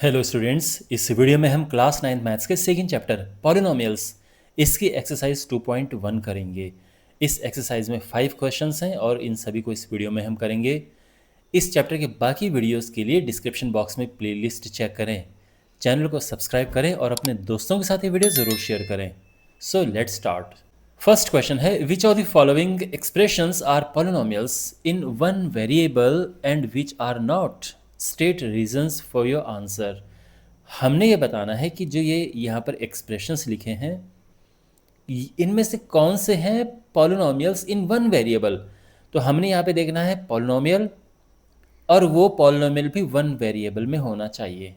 Hello students, इस video में हम क्लास 9 मैथ्स के सेकंड चैप्टर पॉलिनोमियल्स इसकी एक्सरसाइज 2.1 करेंगे। इस एक्सरसाइज में 5 क्वेश्चंस हैं और इन सभी को इस वीडियो में हम करेंगे। इस चैप्टर के बाकी वीडियोस के लिए डिस्क्रिप्शन बॉक्स में प्लेलिस्ट चेक करें, चैनल को सब्सक्राइब करें और अपने दोस्तों के साथ ये वीडियो ज़रूर शेयर करें। So let's start. First question है, which of the following expressions are polynomials in one variable and which are not? State reasons for your answer. हमने ये बताना है कि जो ये यहाँ पर एक्सप्रेशंस लिखे हैं इनमें से कौन से हैं पॉलिनोमियल्स इन वन वेरिएबल। तो हमने यहाँ पे देखना है पॉलिनोमियल, और वो पॉलिनोमियल भी वन वेरिएबल में होना चाहिए।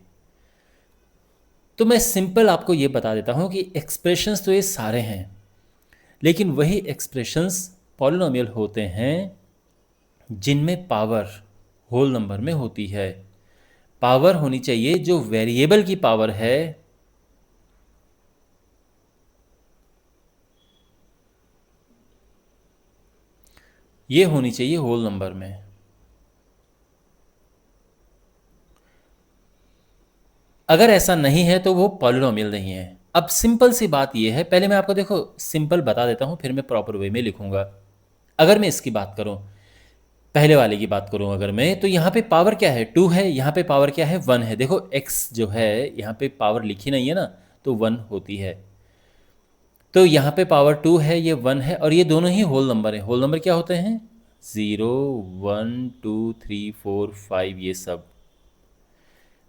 तो मैं सिंपल आपको ये बता देता हूँ कि एक्सप्रेशंस तो ये सारे हैं, लेकिन वही एक्सप्रेशंस पॉलिनोमियल होते हैं जिनमें पावर होल नंबर में होती है। पावर होनी चाहिए जो वेरिएबल की पावर है ये होनी चाहिए होल नंबर में। अगर ऐसा नहीं है तो वो पॉलिनोमियल नहीं है। अब सिंपल सी बात ये है, पहले मैं आपको देखो सिंपल बता देता हूँ, फिर मैं प्रॉपर वे में लिखूंगा। अगर मैं इसकी बात करूँ, पहले वाले की बात करूँ अगर मैं, तो यहाँ पे पावर क्या है? 2 है, यहाँ पे पावर क्या है? 1 है। देखो x जो है यहाँ पे पावर लिखी नहीं है ना, तो 1 होती है। तो यहाँ पे पावर 2 है, ये 1 है, और ये दोनों ही होल नंबर हैं। होल नंबर क्या होते हैं? 0, 1, 2, 3, 4, 5, ये सब।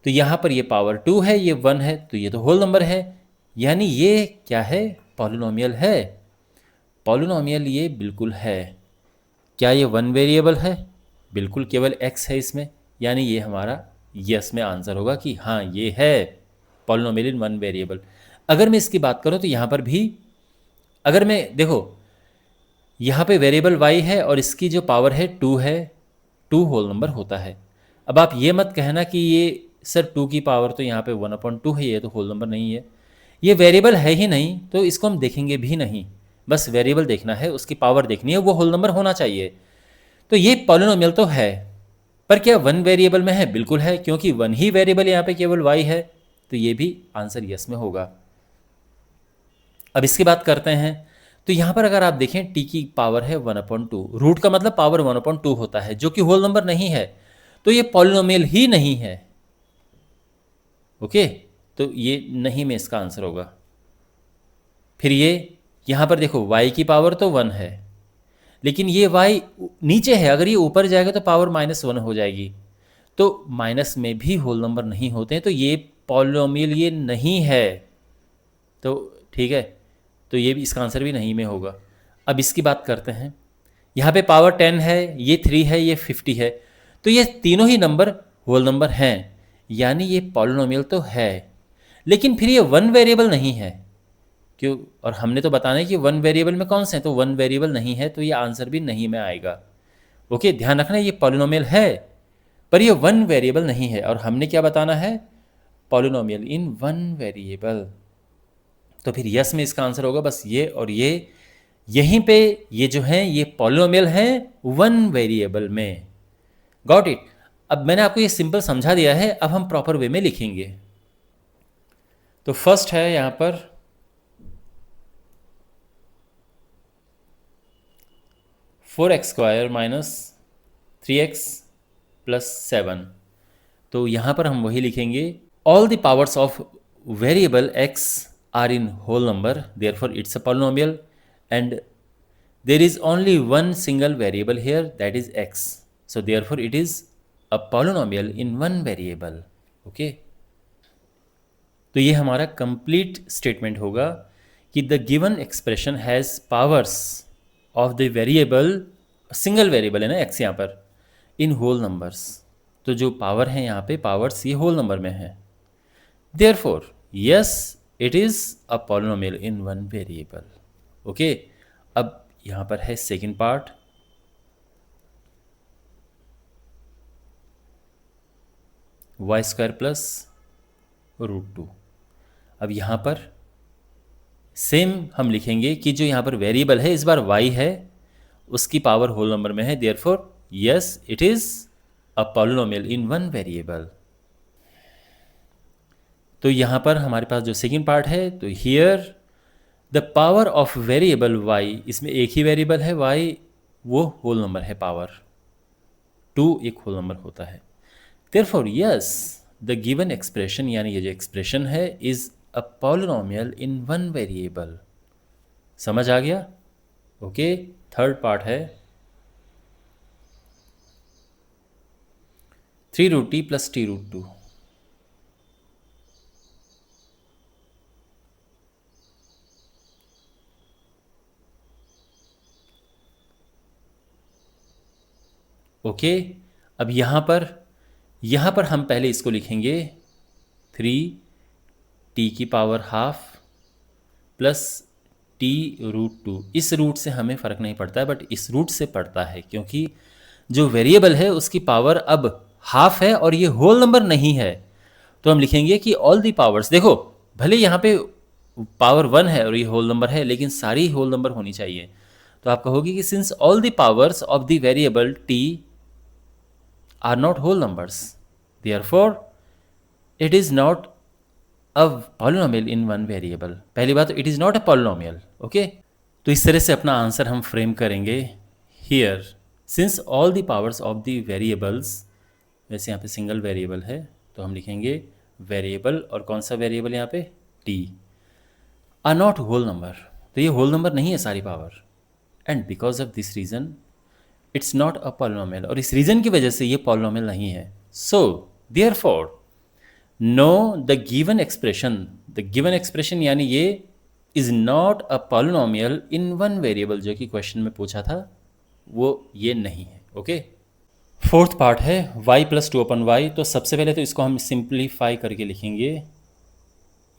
तो यहाँ पर ये पावर 2 है, ये 1 है, तो ये तो होल नंबर है, यानी ये क्या है? पॉलिनोमियल है। पॉलिनोमियल ये बिल्कुल है। क्या ये वन वेरिएबल है? बिल्कुल, केवल x है इसमें, यानी ये हमारा यस में आंसर होगा कि हाँ ये है पॉलिनोमियल इन वन वेरिएबल। अगर मैं इसकी बात करूँ तो यहाँ पर भी, अगर मैं देखो यहाँ पे वेरिएबल y है और इसकी जो पावर है 2 है, 2 होल नंबर होता है। अब आप ये मत कहना कि ये सर 2 की पावर तो यहाँ पे 1/2 है, ये तो होल नंबर नहीं है। ये वेरिएबल है ही नहीं, तो इसको हम देखेंगे भी नहीं। बस वेरिएबल देखना है, उसकी पावर देखनी है, वो होल नंबर होना चाहिए। तो ये पॉलिनोमियल तो है, पर क्या वन वेरिएबल में है? बिल्कुल है, क्योंकि वन ही वेरिएबल यहाँ पे केवल y है, तो ये भी आंसर यस में होगा। अब इसकी बात करते हैं, तो यहाँ पर अगर आप देखें t की पावर है 1/2, रूट का मतलब पावर 1/2 होता है, जो कि होल नंबर नहीं है, तो ये पॉलिनोमियल ही नहीं है। ओके, तो ये नहीं में इसका आंसर होगा। फिर ये यहाँ पर देखो y की पावर तो 1 है, लेकिन ये y नीचे है, अगर ये ऊपर जाएगा तो पावर -1 हो जाएगी, तो माइनस में भी होल नंबर नहीं होते हैं, तो ये पॉलिनोमियल ये नहीं है। तो ठीक है, तो ये भी इसका आंसर भी नहीं में होगा। अब इसकी बात करते हैं, यहाँ पे पावर 10 है, ये 3 है, ये 50 है, तो ये तीनों ही नंबर होल नंबर हैं, यानी ये पॉलिनोमियल तो है, लेकिन फिर ये वन वेरिएबल नहीं है। क्यों? और हमने तो बताना है कि वन वेरिएबल में कौन से हैं, तो वन वेरिएबल नहीं है, तो ये आंसर भी नहीं में आएगा। ओके, ध्यान रखना, ये पॉलिनोमियल है पर ये वन वेरिएबल नहीं है, और हमने क्या बताना है? Polynomial in one variable. तो फिर यस में इसका आंसर होगा बस ये और ये। यहीं पे ये जो हैं ये पॉलिनोमियल हैं वन वेरिएबल में। Got it? अब मैंने आपको ये सिंपल समझा दिया है, अब हम प्रॉपर वे में लिखेंगे। तो फर्स्ट है यहाँ पर 4x² माइनस 3x प्लस 7। तो यहाँ पर हम वही लिखेंगे, all the powers of variable x are in whole number, therefore it's a polynomial, and there is only one single variable here, that is x, so therefore it is a polynomial in one variable. okay, तो ये हमारा complete statement होगा कि the given expression has powers of the variable, single variable है ना x यहाँ पर, in whole numbers. तो जो पावर है यहाँ पे, पावर्स ये होल नंबर में है, therefore yes it is a polynomial in one variable. Okay, अब यहाँ पर है सेकेंड पार्ट, y² प्लस √2। अब यहाँ पर सेम हम लिखेंगे कि जो यहाँ पर वेरिएबल है इस बार y है, उसकी पावर होल नंबर में है, therefore yes it is a polynomial in one variable. तो यहाँ पर हमारे पास जो सेकेंड पार्ट है, तो here the power of variable y, इसमें एक ही वेरिएबल है y, वो होल नंबर है, पावर 2 एक होल नंबर होता है। Therefore yes the given expression, यानी ये जो एक्सप्रेशन है, is a polynomial in one variable. समझ आ गया? ओके, थर्ड पार्ट है 3√t + t√2। ओके, अब यहाँ पर हम पहले इसको लिखेंगे 3t⁻½ + t√2। इस रूट से हमें फ़र्क नहीं पड़ता है, बट इस रूट से पड़ता है, क्योंकि जो वेरिएबल है उसकी पावर अब हाफ है और ये होल नंबर नहीं है। तो हम लिखेंगे कि ऑल दी पावर्स, देखो भले यहाँ पे पावर 1 है और ये होल नंबर है, लेकिन सारी होल नंबर होनी चाहिए। तो आप कहोगे कि since all the powers of the variable t are not whole numbers, therefore it is not a polynomial in one variable. पहली बात, तो it is not a polynomial. Okay, तो इस तरह से अपना आंसर हम फ्रेम करेंगे। Here since all the powers of the variables, वैसे यहाँ पे सिंगल वेरिएबल है तो हम लिखेंगे वेरिएबल, और कौन सा वेरिएबल यहाँ पे, t, are not whole number, तो ये होल नंबर नहीं है सारी power, and because of this reason it's not a polynomial, और इस रीज़न की वजह से ये पॉलिनोमियल नहीं है। So therefore know the given expression यानी ये is not a polynomial in one variable, जो कि क्वेश्चन में पूछा था, वो ये नहीं है। ओके, फोर्थ पार्ट है y + 2/y। तो सबसे पहले तो इसको हम सिंप्लीफाई करके लिखेंगे,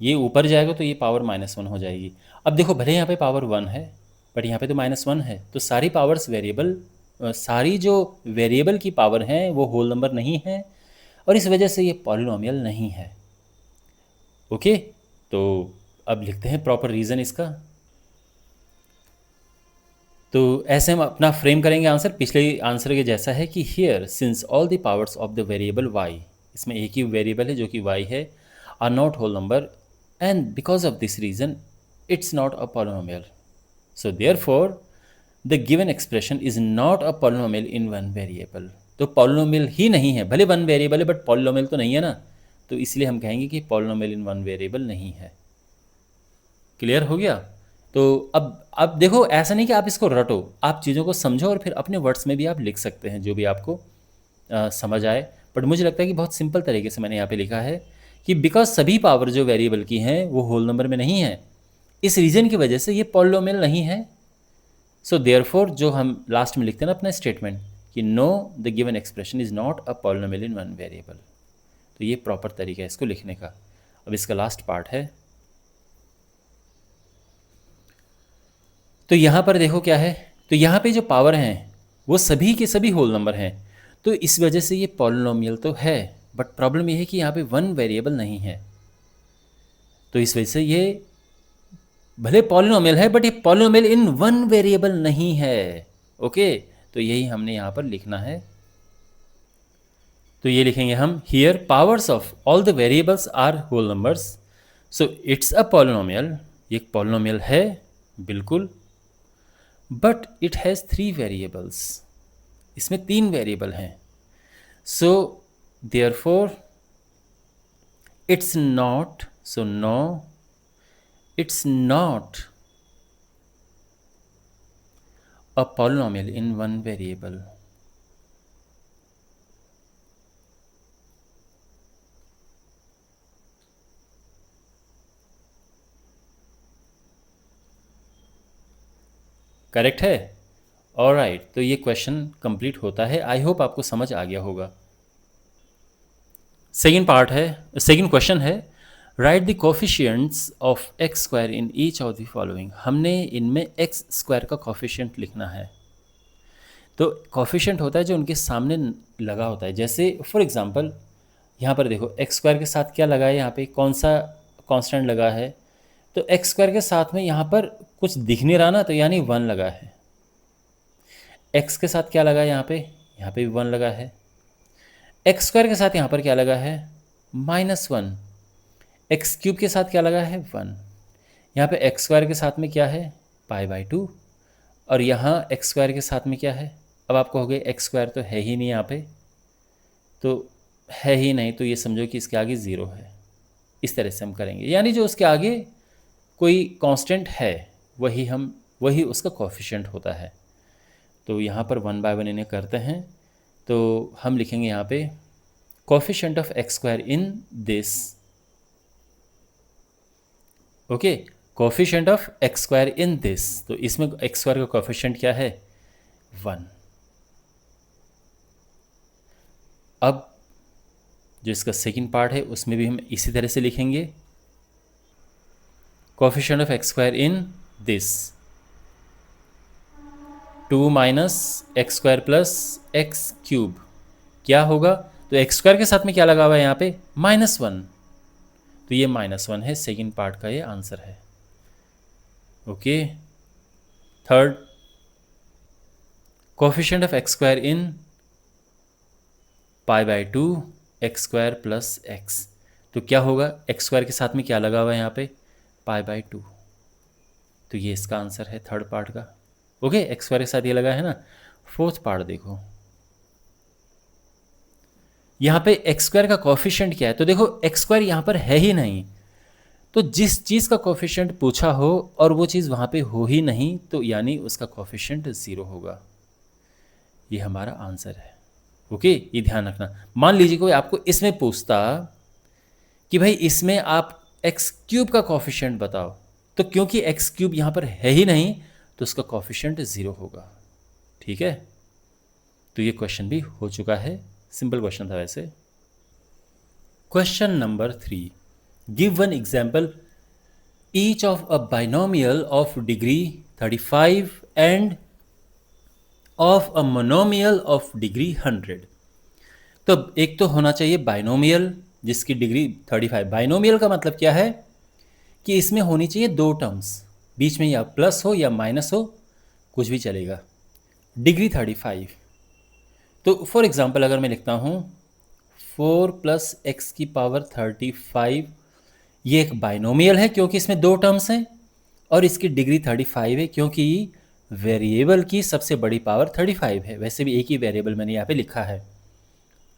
ये ऊपर जाएगा तो ये पावर -1 हो जाएगी। अब देखो भले यहाँ पे पावर 1 है, बट यहाँ पे तो -1 है, तो सारी पावर्स वेरिएबल, सारी जो वेरिएबल की पावर हैं वो होल नंबर नहीं है, और इस वजह से ये पॉलिनोमियल नहीं है। ओके, तो अब लिखते हैं प्रॉपर रीज़न इसका। तो ऐसे हम अपना फ्रेम करेंगे आंसर, पिछले आंसर के जैसा है कि here since all the powers of the variable y, इसमें एक ही वेरिएबल है जो कि y है, are not whole number, and because of this reason it's not a polynomial. So therefore the given expression is not a polynomial in one variable. तो polynomial ही नहीं है, भले वन वेरिएबल है बट पॉलिनोमियल तो नहीं है ना, तो इसलिए हम कहेंगे कि पॉलिनोमियल इन वन वेरिएबल नहीं है। क्लियर हो गया? तो अब देखो, ऐसा नहीं कि आप इसको रटो, आप चीज़ों को समझो और फिर अपने वर्ड्स में भी आप लिख सकते हैं जो भी आपको समझ आए। बट मुझे लगता है कि बहुत सिंपल तरीके से मैंने यहाँ पे लिखा है कि बिकॉज सभी पावर जो वेरिएबल की हैं वो होल नंबर में नहीं है, इस रीज़न की वजह से ये पॉलिनोमियल नहीं है। सो देयरफॉर जो हम लास्ट में लिखते हैं ना अपना स्टेटमेंट कि know the given expression is not a polynomial in one variable, तो ये प्रॉपर तरीका है इसको लिखने का। अब इसका लास्ट पार्ट है, तो यहाँ पर देखो क्या है, तो यहाँ पे जो पावर हैं वो सभी के सभी होल नंबर हैं, तो इस वजह से ये पॉलिनोमियल तो है, बट प्रॉब्लम ये है कि यहाँ पे वन वेरिएबल नहीं है, तो इस वजह से ये भले पॉलिनोमियल है बट ये पॉलिनोमियल इन वन वेरिएबल नहीं है। ओके, तो यही हमने यहाँ पर लिखना है। तो ये लिखेंगे हम, here powers of all the variables are whole numbers, so it's a polynomial, ये एक पॉलिनोमियल है बिल्कुल, बट इट हैज़ 3 वेरिएबल्स, इसमें 3 वेरिएबल हैं। So therefore it's not, so no it's not a polynomial in one variable. Correct है? Alright, तो ये question complete होता है। आई होप आपको समझ आ गया होगा। सेकेंड पार्ट है, सेकेंड क्वेश्चन है, right the coefficients of x square in each of the following. हमने इनमें एक्स स्क्वायर का कोफिशिएंट लिखना है। तो कोफिशिएंट होता है जो उनके सामने लगा होता है, जैसे फॉर एग्जांपल यहाँ पर देखो एक्स स्क्वायर के साथ क्या लगा है, यहाँ पे कौन सा कांस्टेंट लगा है, तो एक्स स्क्वायर के साथ में यहाँ पर कुछ दिख नहीं रहा ना, तो यानी 1 लगा है। एक्स के साथ क्या लगा है, यहाँ पे भी 1 लगा है। एक्स स्क्वायर के साथ यहाँ पर क्या लगा है, -1। एक्स क्यूब के साथ क्या लगा है 1, यहाँ पे एक्स स्क्वायर के साथ में क्या है π/2, और यहाँ एक्स स्क्वायर के साथ में क्या है, अब आप कहोगे एक्स स्क्वायर तो है ही नहीं यहाँ पे, तो है ही नहीं तो ये समझो कि इसके आगे ज़ीरो है। इस तरह से हम करेंगे, यानी जो उसके आगे कोई कांस्टेंट है वही उसका कोफिशिएंट होता है। तो यहाँ पर 1 बाय 1 इन्हें करते हैं, तो हम लिखेंगे यहाँ पे coefficient of x square in this, okay, coefficient of x square in this, तो इसमें एक्स स्क्वायर का कोफिशिएंट क्या है 1। अब जो इसका सेकंड पार्ट है उसमें भी हम इसी तरह से लिखेंगे, coefficient of x square in this 2 minus x square plus x cube, क्या होगा, तो एक्स स्क्वायर के साथ में क्या लगा हुआ है यहाँ पे -1, तो ये -1 है, सेकंड पार्ट का ये आंसर है। Okay, third, coefficient of x square in π/2 x square plus x, तो क्या होगा, एक्स स्क्वायर के साथ में क्या लगा हुआ है यहाँ पे π/2, तो ये इसका आंसर है थर्ड पार्ट का। ओके, एक्स स्क्वायर के साथ ये लगा है ना। फोर्थ पार्ट देखो, यहाँ पे एक्स स्क्वायर का कोफिशिएंट क्या है, तो देखो एक्स स्क्वायर यहाँ पर है ही नहीं, तो जिस चीज़ का कोफिशिएंट पूछा हो और वो चीज़ वहाँ पे हो ही नहीं, तो यानी उसका कोफिशिएंट 0 होगा, ये हमारा आंसर है। ओके, ये ध्यान रखना। मान लीजिए कोई आपको इसमें पूछता कि भाई इसमें आप एक्स क्यूब का कोफिशिएंट बताओ, तो क्योंकि एक्स क्यूब यहाँ पर है ही नहीं तो उसका कोफिशिएंट 0 होगा। ठीक है, तो ये क्वेश्चन भी हो चुका है, सिंपल क्वेश्चन था वैसे। Question number 3, give one example each of a binomial of degree 35 end of a monomial of degree 100। तो एक तो होना चाहिए बाइनोमियल जिसकी डिग्री 35। बाइनोमियल का मतलब क्या है कि इसमें होनी चाहिए दो टर्म्स, बीच में या प्लस हो या माइनस हो, कुछ भी चलेगा। डिग्री 35, तो फॉर एग्जांपल अगर मैं लिखता हूँ 4 + x⁵ 35, ये एक बाइनोमियल है क्योंकि इसमें दो टर्म्स हैं, और इसकी डिग्री 35 है क्योंकि वेरिएबल की सबसे बड़ी पावर 35 है। वैसे भी एक ही वेरिएबल मैंने यहाँ पे लिखा है।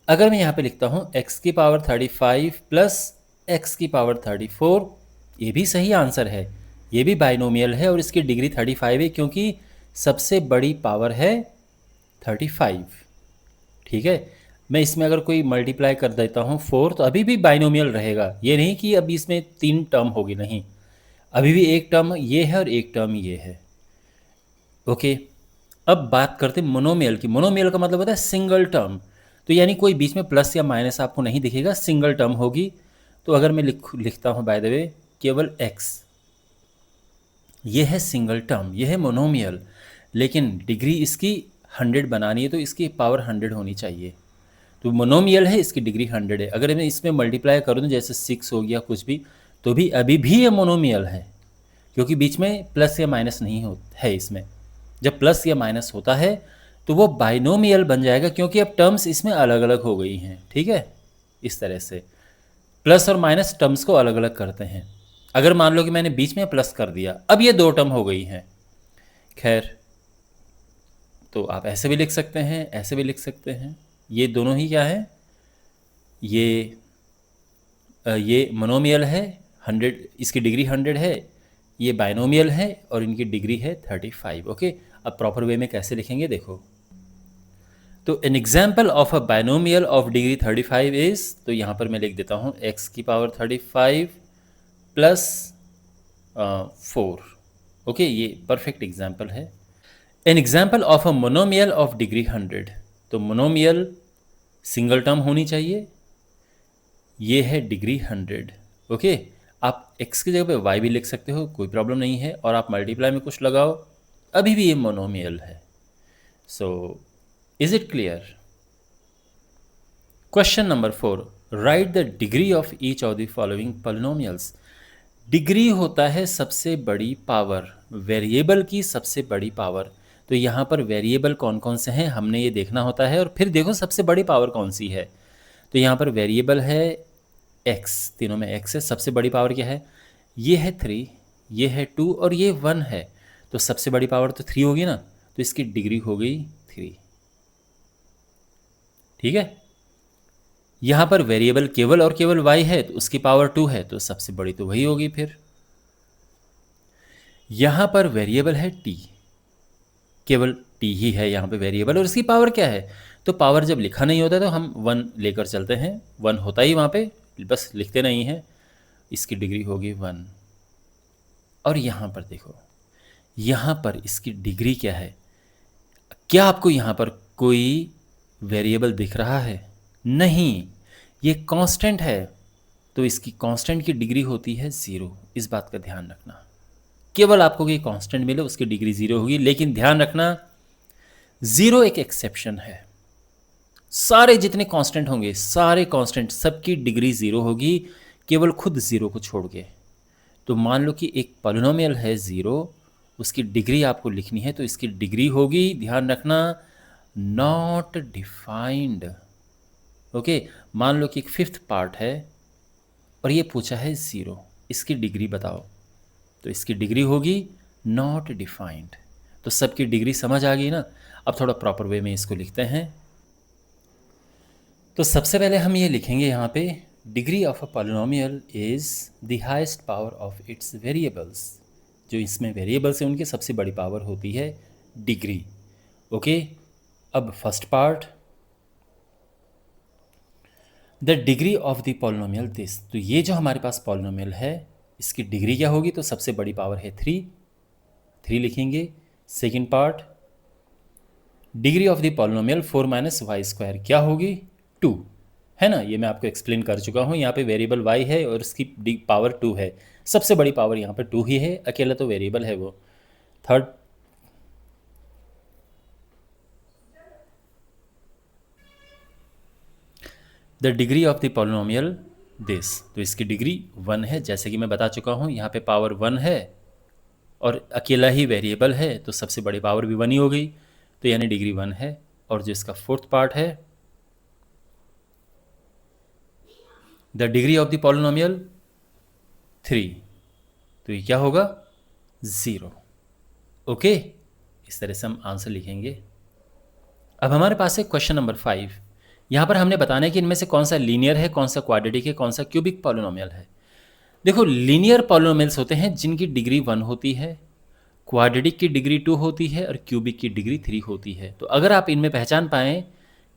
अगर मैं यहाँ पे लिखता हूँ x⁵ 35 + x⁵ 34, ये भी सही आंसर है, ये भी बाइनोमियल है और इसकी डिग्री 35 है क्योंकि सबसे बड़ी पावर है 35। ठीक है, मैं इसमें अगर कोई मल्टीप्लाई कर देता हूँ 4 तो अभी भी बाइनोमियल रहेगा, ये नहीं कि अभी इसमें 3 टर्म होगी, नहीं, अभी भी एक टर्म ये है और एक टर्म ये है। ओके, अब बात करते हैं मोनोमियल की। मोनोमियल का मतलब होता है सिंगल टर्म, तो यानी कोई बीच में प्लस या माइनस आपको नहीं दिखेगा, सिंगल टर्म होगी। तो अगर मैं लिखता हूँ बाय द वे केवल x, ये है सिंगल टर्म, ये है मोनोमियल, लेकिन डिग्री इसकी 100 बनानी है तो इसकी पावर 100 होनी चाहिए। तो मोनोमियल है, इसकी डिग्री 100 है। अगर मैं इसमें मल्टीप्लाई करूँ तो जैसे 6 हो गया कुछ भी, तो भी अभी भी ये मोनोमियल है क्योंकि बीच में प्लस या माइनस नहीं है इसमें। जब प्लस या माइनस होता है तो वो बाइनोमियल बन जाएगा क्योंकि अब टर्म्स इसमें अलग अलग हो गई हैं। ठीक है, इस तरह से प्लस और माइनस टर्म्स को अलग अलग करते हैं। अगर मान लो कि मैंने बीच में प्लस कर दिया, अब ये दो टर्म हो गई हैं। खैर, तो आप ऐसे भी लिख सकते हैं, ऐसे भी लिख सकते हैं, ये दोनों ही क्या है, ये मोनोमियल है 100, इसकी डिग्री 100 है, ये बाइनोमियल है और इनकी डिग्री है 35। ओके, अब प्रॉपर वे में कैसे लिखेंगे देखो, तो an example of a binomial of degree 35 is, तो यहाँ पर मैं लिख देता हूँ x⁵ + 4। ओके, ये परफेक्ट एग्जाम्पल है। An example of a monomial of degree 100, तो मोनोमियल सिंगल टर्म होनी चाहिए, ये है डिग्री 100। ओके, आप x की जगह पे y भी लिख सकते हो, कोई प्रॉब्लम नहीं है, और आप मल्टीप्लाई में कुछ लगाओ, अभी भी ये मोनोमियल है। So is it clear? Question number 4, right the degree of each of the following polynomials. Degree होता है सबसे बड़ी पावर, वेरिएबल की सबसे बड़ी पावर। तो यहाँ पर वेरिएबल कौन कौन से हैं हमने ये देखना होता है, और फिर देखो सबसे बड़ी पावर कौन सी है। तो यहाँ पर वेरिएबल है एक्स, तीनों में एक्स है। सबसे बड़ी पावर क्या है? ये है 3, ये है 2 और ये 1 है। तो सबसे बड़ी पावर तो 3 होगी ना, तो इसकी डिग्री हो गई 3। ठीक है। यहाँ पर वेरिएबल केवल और केवल y है तो उसकी पावर 2 है, तो सबसे बड़ी तो वही होगी। फिर यहाँ पर वेरिएबल है t, केवल t ही है यहाँ पे वेरिएबल, और इसकी पावर क्या है? तो पावर जब लिखा नहीं होता तो हम 1 लेकर चलते हैं, 1 होता ही वहाँ पे, बस लिखते नहीं हैं। इसकी डिग्री होगी 1। और यहाँ पर देखो, यहाँ पर इसकी डिग्री क्या है? क्या आपको यहाँ पर कोई वेरिएबल दिख रहा है? नहीं, ये कांस्टेंट है, तो इसकी कांस्टेंट की डिग्री होती है 0। इस बात का ध्यान रखना। केवल आपको कोई कांस्टेंट मिले उसकी डिग्री 0 होगी, लेकिन ध्यान रखना 0 एक एक्सेप्शन है। सारे जितने कांस्टेंट होंगे, सारे कांस्टेंट सबकी डिग्री 0 होगी, केवल खुद 0 को छोड़ के। तो मान लो कि एक पॉलिनोमियल है 0, उसकी डिग्री आपको लिखनी है, तो इसकी डिग्री होगी, ध्यान रखना, नॉट डिफाइंड। ओके, मान लो कि एक 5th पार्ट है और ये पूछा है 0, इसकी डिग्री बताओ, तो इसकी डिग्री होगी नॉट डिफाइंड। तो सबकी डिग्री समझ आ गई ना। अब थोड़ा प्रॉपर वे में इसको लिखते हैं। तो सबसे पहले हम ये लिखेंगे यहाँ पे, degree of a polynomial is the highest power of its variables. जो इसमें वेरिएबल्स हैं उनकी सबसे बड़ी पावर होती है डिग्री। ओके, अब first part, the degree of the polynomial this. तो ये जो हमारे पास पॉलिनोमियल है इसकी डिग्री क्या होगी? तो सबसे बड़ी पावर है 3 लिखेंगे। Second part, degree of the polynomial 4 minus Y square क्या होगी? 2, है ना। ये मैं आपको एक्सप्लेन कर चुका हूँ। यहाँ पे वेरिएबल y है और इसकी पावर 2 है। सबसे बड़ी पावर यहाँ पे 2 ही है, अकेला तो वेरिएबल है वो। Third, the degree of the polynomial this. तो इसकी डिग्री 1 है, जैसे कि मैं बता चुका हूँ। यहाँ पे पावर 1 है और अकेला ही वेरिएबल है, तो सबसे बड़ी पावर भी 1 ही हो गई, तो यानी डिग्री 1 है। और जो इसका फोर्थ पार्ट है, the degree of the polynomial 3, तो ये क्या होगा? 0। ओके, इस तरह से हम आंसर लिखेंगे। अब हमारे पास है क्वेश्चन नंबर 5। यहाँ पर हमने बताना है कि इनमें से कौन सा लीनियर है, कौन सा क्वाड्रेटिक है, कौन सा क्यूबिक पॉलिनोमियल है। देखो, लीनियर पॉलिनोमियल्स होते हैं जिनकी डिग्री 1 होती है, क्वाड्रेटिक की डिग्री 2 होती है और क्यूबिक की डिग्री 3 होती है। तो अगर आप इनमें पहचान पाएँ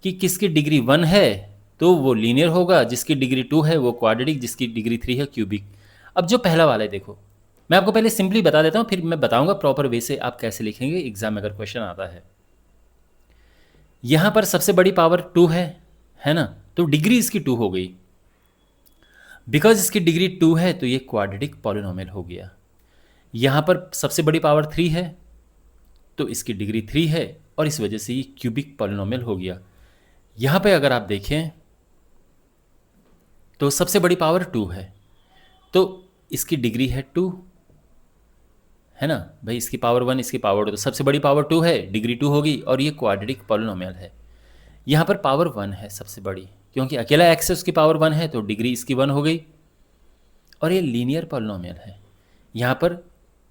कि किसकी डिग्री 1 है तो वो लीनियर होगा, जिसकी डिग्री 2 है वो क्वाड्रेटिक, जिसकी डिग्री 3 है क्यूबिक। अब जो पहला वाला है, देखो मैं आपको पहले सिंपली बता देता हूँ, फिर मैं बताऊंगा प्रॉपर वे से आप कैसे लिखेंगे एग्जाम में अगर क्वेश्चन आता है। यहाँ पर सबसे बड़ी पावर 2 है ना, तो डिग्री इसकी 2 हो गई। बिकॉज इसकी डिग्री 2 है तो ये क्वाड्रेटिक पॉलिनोमियल हो गया। यहाँ पर सबसे बड़ी पावर 3 है तो इसकी डिग्री 3 है और इस वजह से ये क्यूबिक पॉलिनोमियल हो गया। यहाँ पे अगर आप देखें तो सबसे बड़ी पावर 2 है तो इसकी डिग्री है 2, है ना भाई। इसकी पावर 1, इसकी पावर 2, तो सबसे बड़ी पावर 2 है, डिग्री 2 होगी और ये क्वाड्रेटिक पॉलिनोमियल है। यहाँ पर पावर 1 है सबसे बड़ी, क्योंकि अकेला एक्स है उसकी पावर 1 है तो डिग्री इसकी 1 हो गई। और ये लीनियर पॉलिनोमियल है, यहाँ पर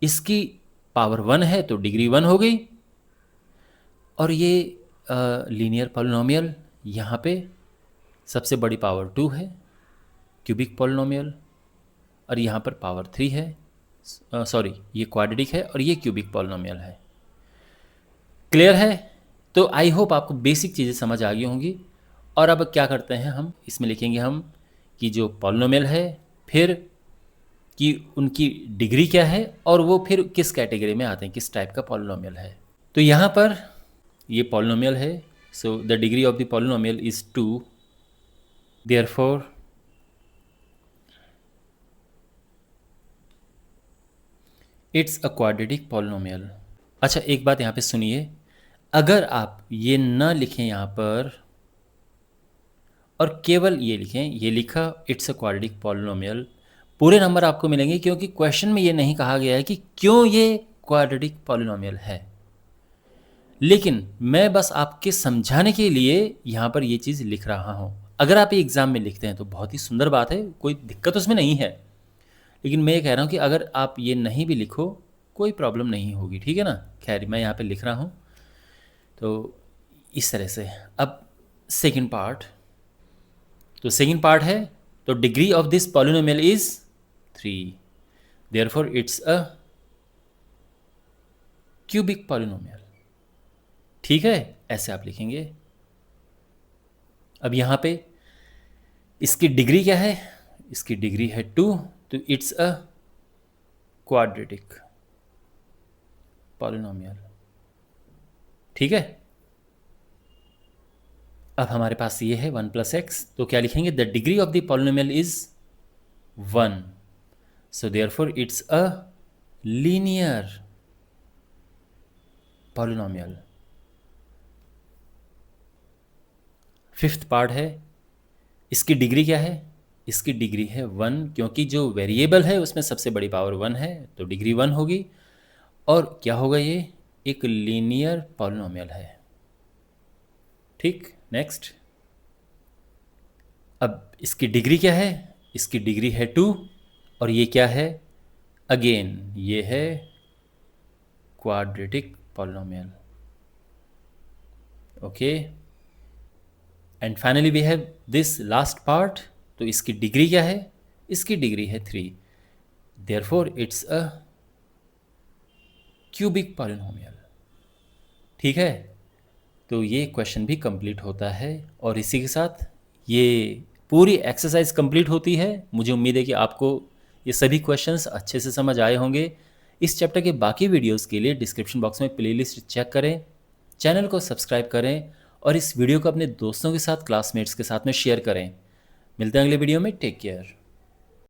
इसकी पावर 1 है तो डिग्री 1 हो गई। और ये लीनियर पॉलिनोमियल यहाँ पे सबसे बड़ी पावर 2 है, क्यूबिक पॉलिनोमियल, और यहाँ पर पावर 3 है, सॉरी ये क्वाड्रेटिक है और ये क्यूबिक पॉलिनोमियल है। क्लियर है? तो आई होप आपको बेसिक चीज़ें समझ आ गई होंगी। और अब क्या करते हैं, हम इसमें लिखेंगे हम कि जो पॉलिनोमियल है, फिर कि उनकी डिग्री क्या है और वो फिर किस कैटेगरी में आते हैं, किस टाइप का पॉलिनोमियल है। तो यहाँ पर ये पॉलिनोमियल है, so the degree of the polynomial is 2, therefore it's a quadratic polynomial. अच्छा, एक बात यहाँ पे सुनिए, अगर आप ये ना लिखें यहाँ पर और केवल ये लिखें, ये लिखा इट्स अ क्वाड्रेटिक पॉलिनोमियल, पूरे नंबर आपको मिलेंगे, क्योंकि क्वेश्चन में ये नहीं कहा गया है कि क्यों ये क्वाड्रेटिक पॉलिनोमियल है। लेकिन मैं बस आपके समझाने के लिए यहाँ पर ये चीज़ लिख रहा हूँ। अगर आप ये एग्ज़ाम में लिखते हैं तो बहुत ही सुंदर बात है, कोई दिक्कत उसमें नहीं है। लेकिन मैं ये कह रहा हूँ कि अगर आप ये नहीं भी लिखो कोई प्रॉब्लम नहीं होगी, ठीक है ना। खैर मैं यहाँ पे लिख रहा हूँ तो इस तरह से। अब सेकंड पार्ट, तो सेकंड पार्ट है तो degree of this polynomial is 3, therefore it's a cubic polynomial. ठीक है, ऐसे आप लिखेंगे। अब यहाँ पे इसकी डिग्री क्या है, इसकी डिग्री है 2, तो इट्स अ क्वाड्रेटिक पॉलिनोमियल। ठीक है, अब हमारे पास ये है 1 + x, तो क्या लिखेंगे, the degree of the polynomial is 1, so therefore it's a linear polynomial. Fifth part है, इसकी डिग्री क्या है, इसकी डिग्री है 1, क्योंकि जो वेरिएबल है उसमें सबसे बड़ी पावर 1 है तो डिग्री 1 होगी। और क्या होगा, ये एक लीनियर पॉलिनोमियल है। ठीक, नेक्स्ट। अब इसकी डिग्री क्या है, इसकी डिग्री है 2, और ये क्या है, अगेन ये है quadratic polynomial. Okay, and finally we have this last part, तो इसकी डिग्री क्या है, इसकी डिग्री है 3, therefore it's a cubic polynomial. ठीक है, तो ये क्वेश्चन भी कंप्लीट होता है और इसी के साथ ये पूरी एक्सरसाइज कंप्लीट होती है। मुझे उम्मीद है कि आपको ये सभी क्वेश्चंस अच्छे से समझ आए होंगे। इस चैप्टर के बाकी वीडियोस के लिए डिस्क्रिप्शन बॉक्स में प्लेलिस्ट चेक करें, चैनल को सब्सक्राइब करें और इस वीडियो को अपने दोस्तों के साथ, क्लासमेट्स के साथ में शेयर करें। मिलते हैं अगले वीडियो में, टेक केयर।